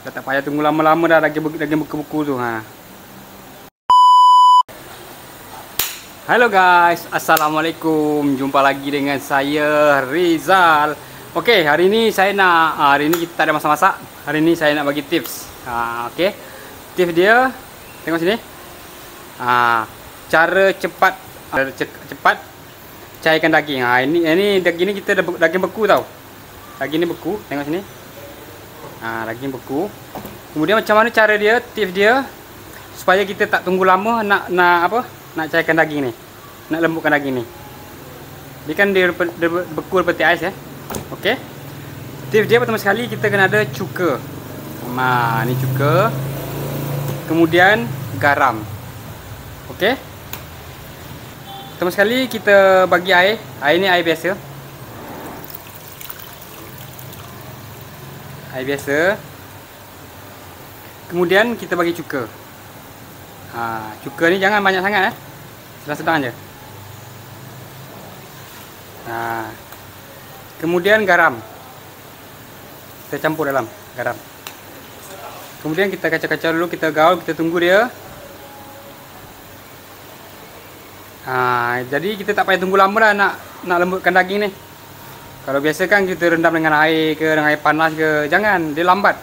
Dah tak payah tunggu lama-lama dah daging beku-beku tu. Halo guys, assalamualaikum. Jumpa lagi dengan saya Rizal. Okey, hari ni kita tak ada masak-masak. Hari ni saya nak bagi tips. Okey. Tips dia tengok sini. Cara cepat cairkan daging. Ini daging ni kita daging beku tau. Daging ni beku, tengok sini. Daging beku. Kemudian macam mana cara dia, tips dia supaya kita tak tunggu lama nak cairkan daging ni. Nak lembutkan daging ni. Dia kan dia beku seperti ais ya. Okey. Tips dia pertama sekali kita kena ada cuka. Ni cuka. Kemudian garam. Okey. Pertama sekali kita bagi air. Air ni air biasa. Air biasa. Kemudian kita bagi cuka. Cuka ni jangan banyak sangat sedang-sedang je. Kemudian garam. Kita campur dalam garam. Kemudian kita kacau-kacau dulu, kita gaul, kita tunggu dia. Jadi kita tak payah tunggu lama lah nak lembutkan daging ni. Kalau biasa kan kita rendam dengan air ke, dengan air panas ke, jangan, dia lambat.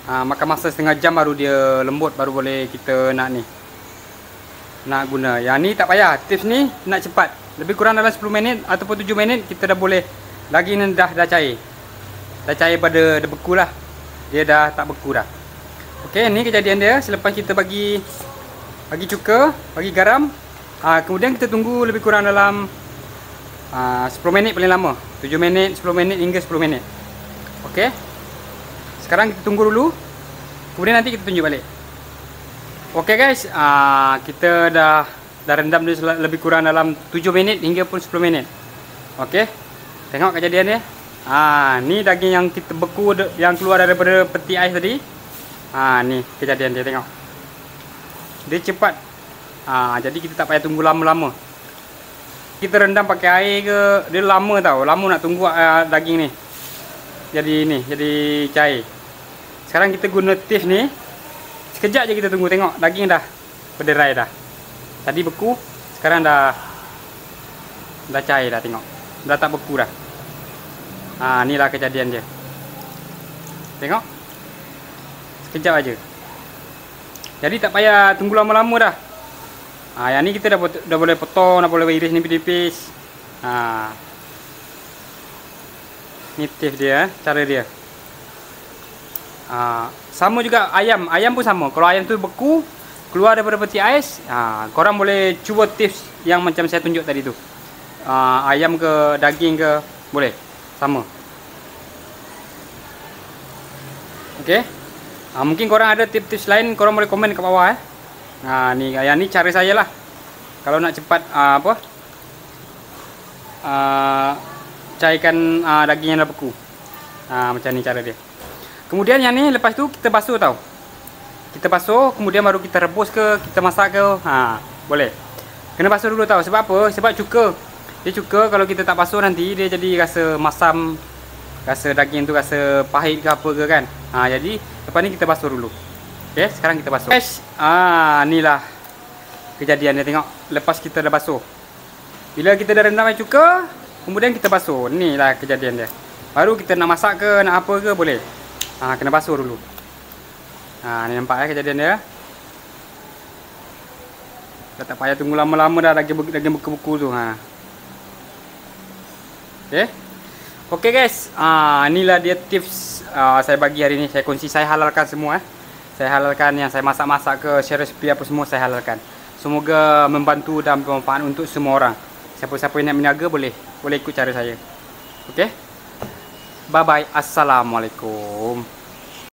Makan masa setengah jam baru dia lembut, baru boleh kita nak guna. Yang ni tak payah, tips ni nak cepat. Lebih kurang dalam 10 minit ataupun 7 minit kita dah boleh. Daging ni dah cair. Dah cair pada dia beku lah. Dia dah tak beku dah. Okey, ni kejadian dia selepas kita bagi cuka, bagi garam. Kemudian kita tunggu lebih kurang dalam 10 minit paling lama. 7 minit, 10 minit hingga 10 minit. Okey. Sekarang kita tunggu dulu. Kemudian nanti kita tunjuk balik. Okey guys, kita dah rendam dia lebih kurang dalam 7 minit hingga pun 10 minit. Okey. Tengok kejadian dia. Ni daging yang kita beku yang keluar daripada peti ais tadi. Ni kejadian dia, tengok. Dia cepat. Jadi kita tak payah tunggu lama-lama. Kita rendam pakai air ke, dia lama tau. Lama nak tunggu daging ni. Jadi cair. Sekarang kita guna tips ni. Sekejap je kita tunggu, tengok daging dah berderai dah. Tadi beku, sekarang dah cair dah, tengok. Dah tak beku dah. Inilah kejadian dia. Tengok. Sekejap aja. Jadi tak payah tunggu lama-lama dah. Yang ni kita dah boleh potong, dah boleh iris nipis-nipis. Ni tips dia, cara dia. Sama juga ayam pun sama. Kalau ayam tu beku keluar daripada peti ais, korang boleh cuba tips yang macam saya tunjuk tadi tu. Ayam ke daging ke boleh sama. Okey. Mungkin korang ada tips-tips lain, korang boleh komen kat bawah yang ni cara saya lah. Kalau nak cepat cairkan daging yang dah beku. Macam ni cara dia. Kemudian yang ni lepas tu kita basuh tau. Kita basuh, kemudian baru kita rebus ke, kita masak ke. Boleh. Kena basuh dulu tau. Sebab apa? Sebab cuka. Dia cuka, kalau kita tak basuh nanti dia jadi rasa masam, rasa daging tu rasa pahit ke apa ke kan. Jadi lepas ni kita basuh dulu. Okey, sekarang kita basuh. Guys, inilah kejadian dia, tengok. Lepas kita dah basuh. Bila kita dah rendam air cuka, kemudian kita basuh. Inilah kejadian dia. Baru kita nak masak ke, nak apa ke boleh. Kena basuh dulu. Ni nampak kejadian dia. Dah tak payah tunggu lama-lama dah daging beku-beku tu. Okey. Okey guys, inilah dia tips saya bagi hari ni. Saya kongsi, saya halalkan semua. Saya halalkan yang saya masak-masak ke, share resipi apa semua saya halalkan. Semoga membantu dan bermanfaat untuk semua orang. Siapa-siapa yang nak berniaga boleh ikut cara saya. Okey. Bye bye. Assalamualaikum.